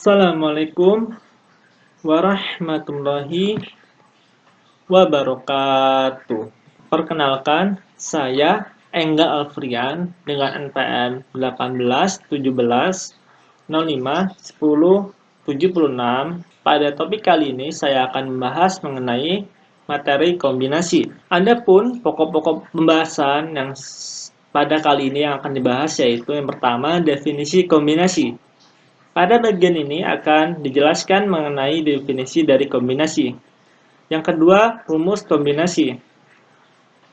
Assalamualaikum warahmatullahi wabarakatuh. Perkenalkan, saya Engga Alfrian dengan NPM 18 17 05 10 76. Pada topik kali ini saya akan membahas mengenai materi kombinasi. Adapun pokok-pokok pembahasan yang pada kali ini yang akan dibahas yaitu yang pertama definisi kombinasi. Pada bagian ini akan dijelaskan mengenai definisi dari kombinasi. Yang kedua, rumus kombinasi.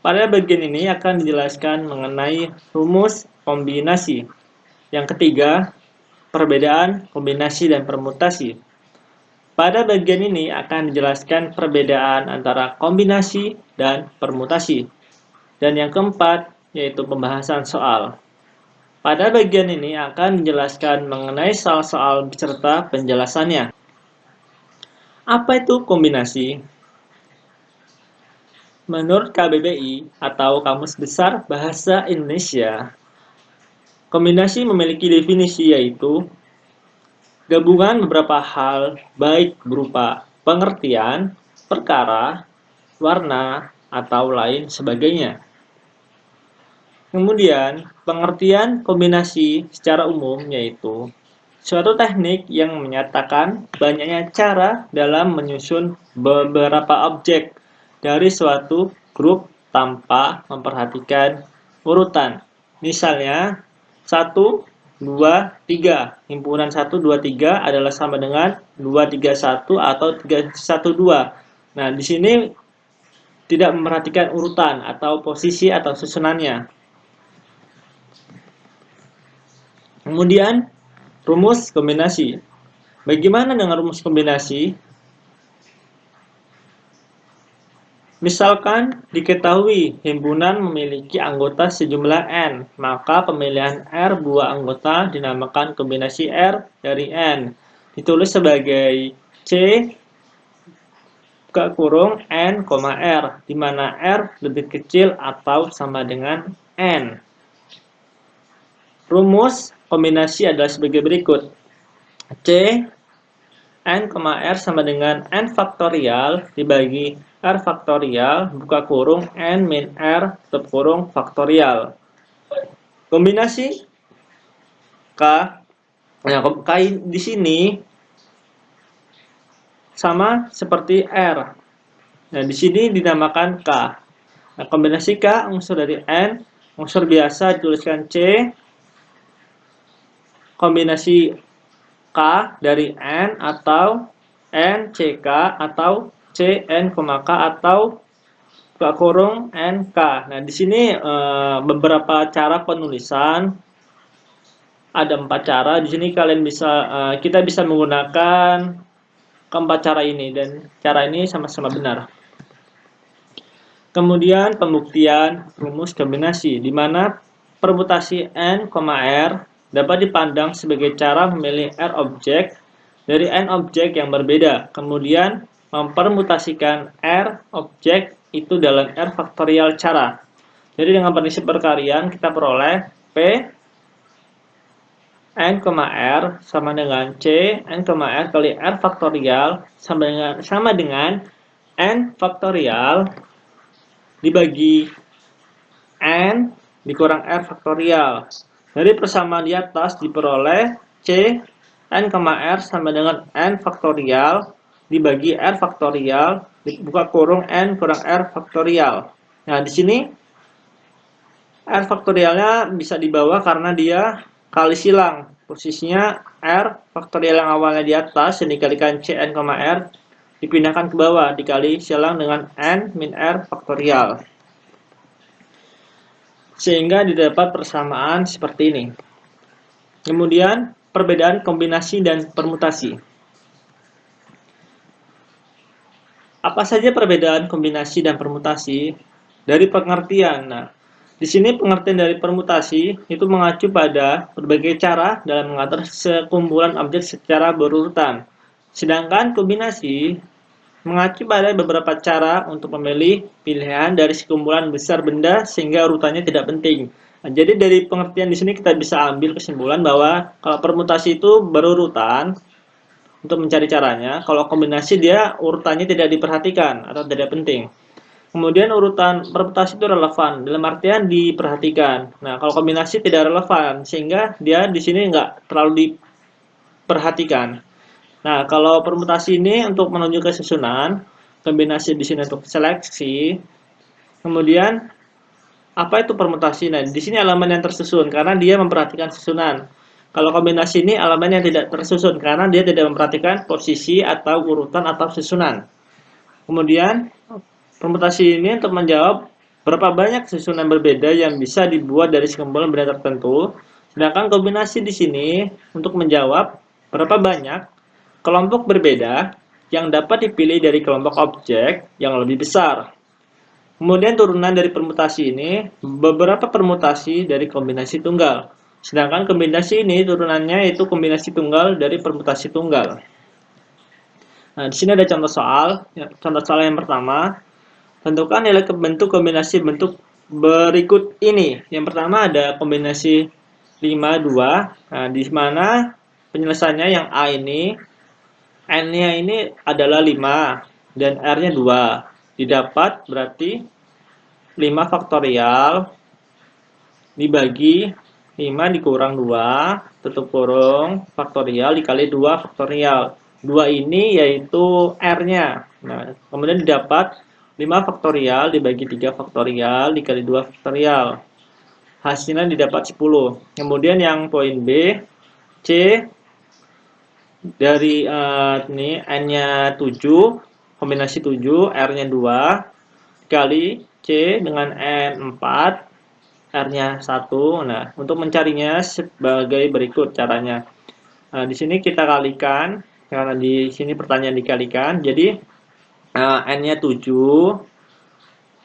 Pada bagian ini akan dijelaskan mengenai rumus kombinasi. Yang ketiga, perbedaan kombinasi dan permutasi. Pada bagian ini akan dijelaskan perbedaan antara kombinasi dan permutasi. Dan yang keempat, yaitu pembahasan soal. Pada bagian ini akan dijelaskan mengenai soal-soal beserta penjelasannya. Apa itu kombinasi? Menurut KBBI atau Kamus Besar Bahasa Indonesia, kombinasi memiliki definisi yaitu gabungan beberapa hal baik berupa pengertian, perkara, warna, atau lain sebagainya. Kemudian, pengertian kombinasi secara umum yaitu suatu teknik yang menyatakan banyaknya cara dalam menyusun beberapa objek dari suatu grup tanpa memperhatikan urutan. Misalnya, 1, 2, 3. Himpunan 1, 2, 3 adalah sama dengan 2, 3, 1 atau 3, 1, 2. Nah, di sini tidak memperhatikan urutan atau posisi atau susunannya. Kemudian, rumus kombinasi. Bagaimana dengan rumus kombinasi? Misalkan diketahui himpunan memiliki anggota sejumlah N, maka pemilihan R buah anggota dinamakan kombinasi R dari N. Ditulis sebagai C buka kurung N, R, di mana R lebih kecil atau sama dengan N. Rumus kombinasi adalah sebagai berikut. C N, R sama dengan N faktorial dibagi R faktorial buka kurung N min R tutup kurung faktorial. Kombinasi K, nah K di sini sama seperti R. Nah, di sini dinamakan K. Nah, kombinasi K unsur dari N, unsur biasa dituliskan C, kombinasi K dari N atau N CK atau C N, K atau buka kurung N K. Nah, di sini beberapa cara penulisan. Ada 4 cara. Di sini kalian kita bisa menggunakan keempat cara ini dan cara ini sama-sama benar. Kemudian pembuktian rumus kombinasi di mana permutasi N, R dapat dipandang sebagai cara memilih R objek dari N objek yang berbeda, kemudian mempermutasikan R objek itu dalam R faktorial cara. Jadi dengan prinsip perkalian kita peroleh P N, R sama dengan C N, R kali R faktorial sama dengan N faktorial dibagi N dikurang R faktorial. Dari persamaan di atas diperoleh C N, R sama dengan N faktorial dibagi R faktorial buka kurung N kurang R faktorial. Nah, di sini R faktorialnya bisa dibawa karena dia kali silang. Posisinya R faktorial yang awalnya di atas yang dikalikan C N, R dipindahkan ke bawah dikali silang dengan N min R faktorial. Sehingga didapat persamaan seperti ini. Kemudian perbedaan kombinasi dan permutasi. Apa saja perbedaan kombinasi dan permutasi? Dari pengertian. Nah, di sini pengertian dari permutasi itu mengacu pada berbagai cara dalam mengatur sekumpulan objek secara berurutan. Sedangkan kombinasi mengacu pada beberapa cara untuk memilih pilihan dari sekumpulan besar benda sehingga urutannya tidak penting. Nah, jadi dari pengertian di sini kita bisa ambil kesimpulan bahwa kalau permutasi itu berurutan, untuk mencari caranya. Kalau kombinasi dia urutannya tidak diperhatikan atau tidak penting. Kemudian urutan permutasi itu relevan, dalam artian diperhatikan. Nah, kalau kombinasi tidak relevan, sehingga dia di sini nggak terlalu diperhatikan. Nah, kalau permutasi ini untuk menuju ke susunan, kombinasi di sini untuk seleksi. Kemudian apa itu permutasi? Nah, di sini elemen yang tersusun karena dia memperhatikan susunan. Kalau kombinasi ini elemen yang tidak tersusun karena dia tidak memperhatikan posisi atau urutan atau susunan. Kemudian permutasi ini untuk menjawab berapa banyak susunan berbeda yang bisa dibuat dari sekumpulan benda tertentu. Sedangkan kombinasi di sini untuk menjawab berapa banyak kelompok berbeda yang dapat dipilih dari kelompok objek yang lebih besar. Kemudian turunan dari permutasi ini beberapa permutasi dari kombinasi tunggal. Sedangkan kombinasi ini turunannya itu kombinasi tunggal dari permutasi tunggal. Nah, di sini ada contoh soal. Contoh soal yang pertama, tentukan nilai bentuk kombinasi bentuk berikut ini. Yang pertama ada kombinasi 5, 2. Nah, di mana penyelesaiannya yang A ini, N-nya ini adalah 5 dan R-nya 2. Didapat berarti 5 faktorial dibagi 5 dikurang 2, tutup kurung, faktorial dikali 2 faktorial. 2 ini yaitu R-nya. Nah, kemudian didapat 5 faktorial dibagi 3 faktorial dikali 2 faktorial. Hasilnya didapat 10. Kemudian yang poin B, C dari ini N-nya 7, kombinasi 7, R-nya 2, dikali C dengan N 4, R-nya 1. Nah, untuk mencarinya sebagai berikut caranya. Nah, di sini kita kalikan, karena di sini pertanyaan dikalikan. Jadi, N-nya 7.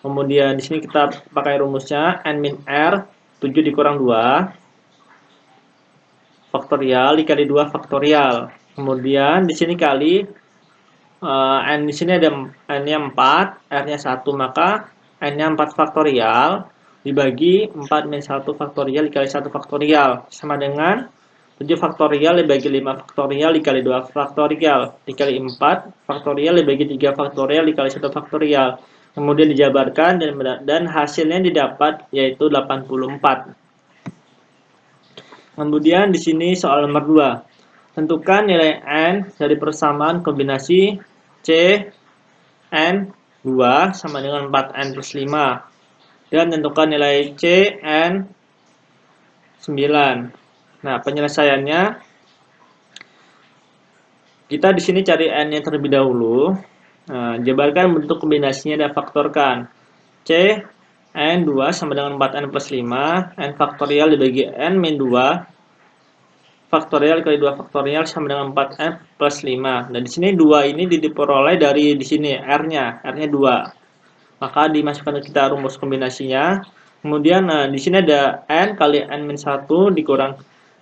Kemudian di sini kita pakai rumusnya N min R, 7 dikurang 2, faktorial dikali 2 faktorial. Kemudian di sini kali, N di sini ada N-nya 4, R-nya 1, maka N-nya 4 faktorial dibagi 4 min 1 faktorial dikali 1 faktorial sama dengan 7 faktorial dibagi 5 faktorial dikali 2 faktorial dikali 4 faktorial dibagi 3 faktorial dikali 1 faktorial. Kemudian dijabarkan dan hasilnya didapat yaitu 84. Kemudian di sini soal nomor 2. Tentukan nilai N dari persamaan kombinasi C N 2 sama dengan 4N plus 5. Dan tentukan nilai C N 9. Nah, penyelesaiannya kita di sini cari N-nya terlebih dahulu. Nah, jabarkan bentuk kombinasinya dan faktorkan. C N 2 sama dengan 4N plus 5, N faktorial dibagi N min 2, faktorial kali 2 faktorial sama dengan 4N plus 5. Dan di sini 2 ini diperoleh dari di sini R-nya 2. Maka dimasukkan ke kita rumus kombinasinya. Kemudian di sini ada N kali N min 1 dikurang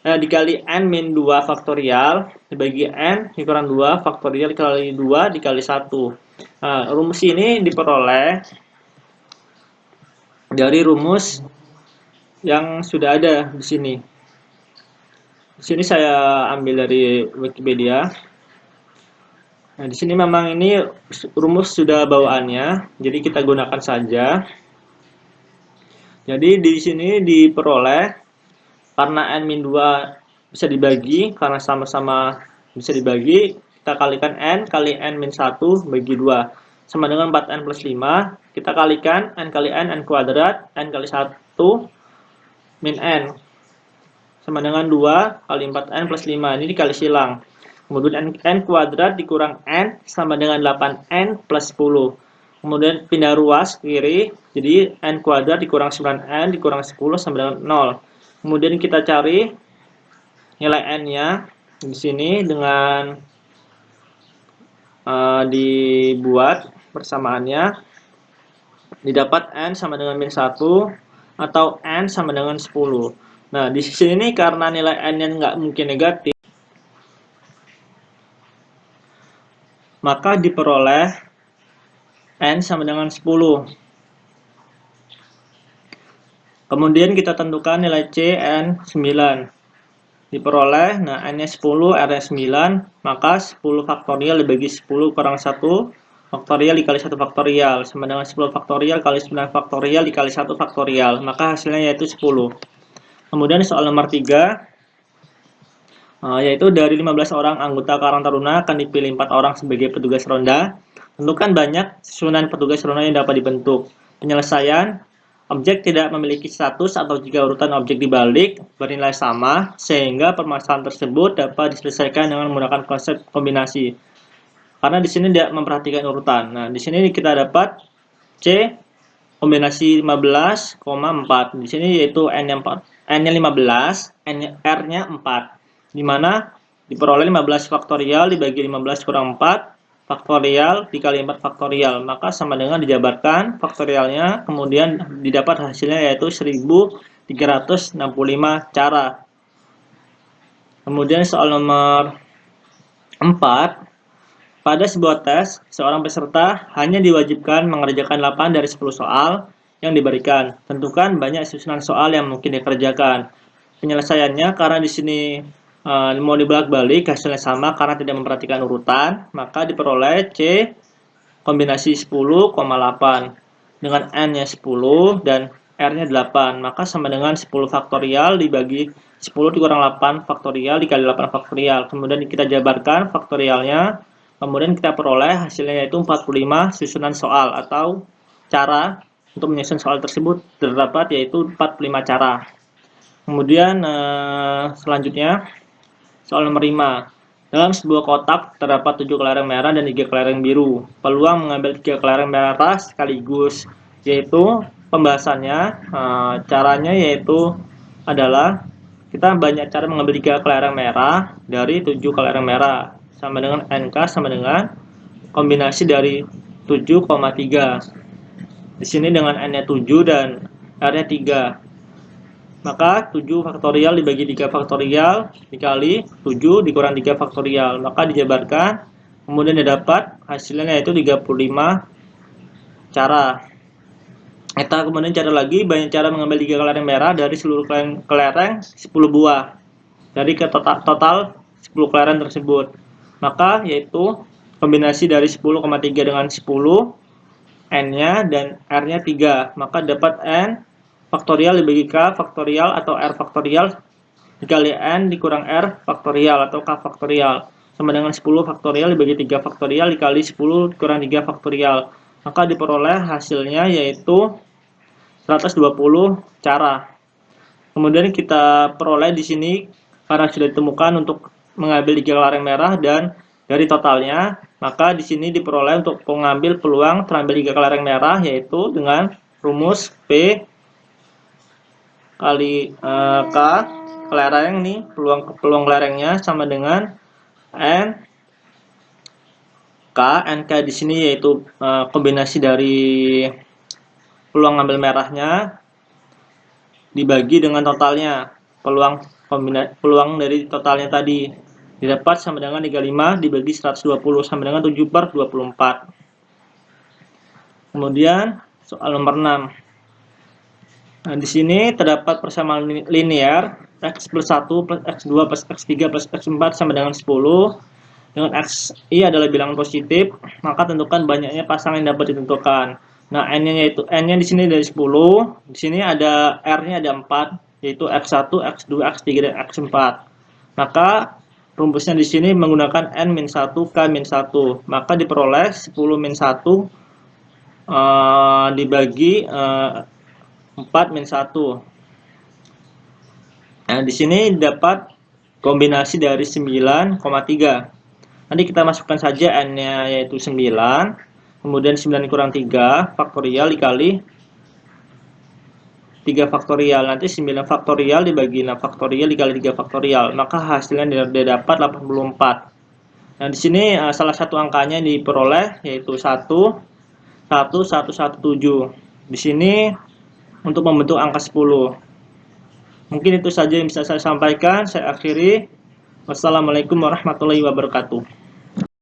dikali N min 2 faktorial dibagi N dikurang 2 faktorial kali 2 dikali 1. Rumus ini diperoleh dari rumus yang sudah ada di sini. Di sini saya ambil dari Wikipedia. Nah, di sini memang ini rumus sudah bawaannya, jadi kita gunakan saja. Jadi di sini diperoleh karena N-2 bisa dibagi, karena sama-sama bisa dibagi, kita kalikan N kali N-1 bagi 2. Sama dengan 4N plus 5, kita kalikan N kali N kuadrat, N kali 1 min N. Sama dengan 2 kali 4N plus 5, ini dikali silang. Kemudian N kuadrat dikurang N sama dengan 8N plus 10. Kemudian pindah ruas ke kiri, jadi N kuadrat dikurang 9N dikurang 10 sama dengan 0. Kemudian kita cari nilai N-nya di sini dengan dibuat persamaannya. Didapat N sama dengan min 1 atau N sama dengan 10. Nah, di sini karena nilai N-nya nggak mungkin negatif, maka diperoleh N sama dengan 10. Kemudian kita tentukan nilai C N 9. diperoleh, nah N-nya 10, R-nya 9, maka 10 faktorial dibagi 10 kurang 1 faktorial dikali 1 faktorial, sama dengan 10 faktorial kali 9 faktorial dikali 1 faktorial, maka hasilnya yaitu 10. Kemudian soal nomor 3, yaitu dari 15 orang anggota Karang Taruna akan dipilih 4 orang sebagai petugas ronda. Tentukan banyak susunan petugas ronda yang dapat dibentuk. Penyelesaian, objek tidak memiliki status atau jika urutan objek dibalik bernilai sama, sehingga permasalahan tersebut dapat diselesaikan dengan menggunakan konsep kombinasi. Karena di sini tidak memperhatikan urutan. Nah, di sini kita dapat C kombinasi 15,4. Di sini yaitu N-nya 15, R-nya 4. Di mana diperoleh 15 faktorial dibagi 15 kurang 4 faktorial dikali 4 faktorial, maka sama dengan dijabarkan faktorialnya, kemudian didapat hasilnya yaitu 1365 cara. Kemudian soal nomor 4, pada sebuah tes, seorang peserta hanya diwajibkan mengerjakan 8 dari 10 soal yang diberikan. Tentukan banyak susunan soal yang mungkin dikerjakan. Penyelesaiannya, karena di sini mau dibalik-balik hasilnya sama karena tidak memperhatikan urutan, maka diperoleh C kombinasi 10,8 dengan N-nya 10 dan R-nya 8, maka sama dengan 10 faktorial dibagi 10 dikurang 8 faktorial dikali 8 faktorial. Kemudian kita jabarkan faktorialnya, kemudian kita peroleh hasilnya yaitu 45 susunan soal atau cara untuk menyusun soal tersebut terdapat yaitu 45 cara. Kemudian selanjutnya soal nomor 5. Dalam sebuah kotak terdapat 7 kelereng merah dan 3 kelereng biru. Peluang mengambil 3 kelereng merah sekaligus, yaitu pembahasannya, caranya yaitu adalah kita banyak cara mengambil 3 kelereng merah dari 7 kelereng merah. Sama dengan NK sama dengan kombinasi dari 7,3. Di sini dengan N-nya 7 dan R-nya 3. Maka 7 faktorial dibagi 3 faktorial dikali 7 dikurang 3 faktorial, maka dijabarkan, kemudian didapat hasilnya yaitu 35 cara. Kita kemudian cara lagi, banyak cara mengambil 3 kelereng merah dari seluruh kelereng 10 buah dari ke total 10 kelereng tersebut, maka yaitu kombinasi dari 10,3 dengan 10, N-nya dan R-nya 3, maka dapat N faktorial dibagi K faktorial atau R faktorial dikali N dikurang R faktorial atau K faktorial, sama dengan 10 faktorial dibagi 3 faktorial dikali 10 dikurang 3 faktorial, maka diperoleh hasilnya yaitu 120 cara. Kemudian kita peroleh di sini karena sudah ditemukan untuk mengambil 3 kelereng merah dan dari totalnya, maka di sini diperoleh untuk mengambil peluang terambil 3 kelereng merah yaitu dengan rumus P kali K kelereng nih, peluang kelerengnya sama dengan N K. NK di sini yaitu kombinasi dari peluang ngambil merahnya dibagi dengan totalnya, peluang dari totalnya tadi didapat sama dengan 35 dibagi 120 sama dengan 7/24. Kemudian soal nomor 6. Nah, di sini terdapat persamaan linear x plus 1 plus x2 plus x3 plus x4 sama dengan 10. Dengan xi adalah bilangan positif, maka tentukan banyaknya pasangan yang dapat ditentukan. Nah, n-nya yaitu n-nya di sini dari 10. Di sini ada r-nya ada 4, yaitu x1, x2, x3 dan x4. Maka rumusnya di sini menggunakan n-1 k-1, maka diperoleh 10 min 1 dibagi 4 min 1. Nah, di sini dapat kombinasi dari 9,3. Nanti kita masukkan saja n-nya yaitu 9, kemudian 9 kurang 3 faktorial dikali 3 faktorial. Nanti 9 faktorial dibagi 6 faktorial dikali 3 faktorial, maka hasilnya didapat 84. Nah, di sini salah satu angkanya diperoleh yaitu 11117. Di sini untuk membentuk angka 10. Mungkin itu saja yang bisa saya sampaikan. Saya akhiri. Wassalamualaikum warahmatullahi wabarakatuh.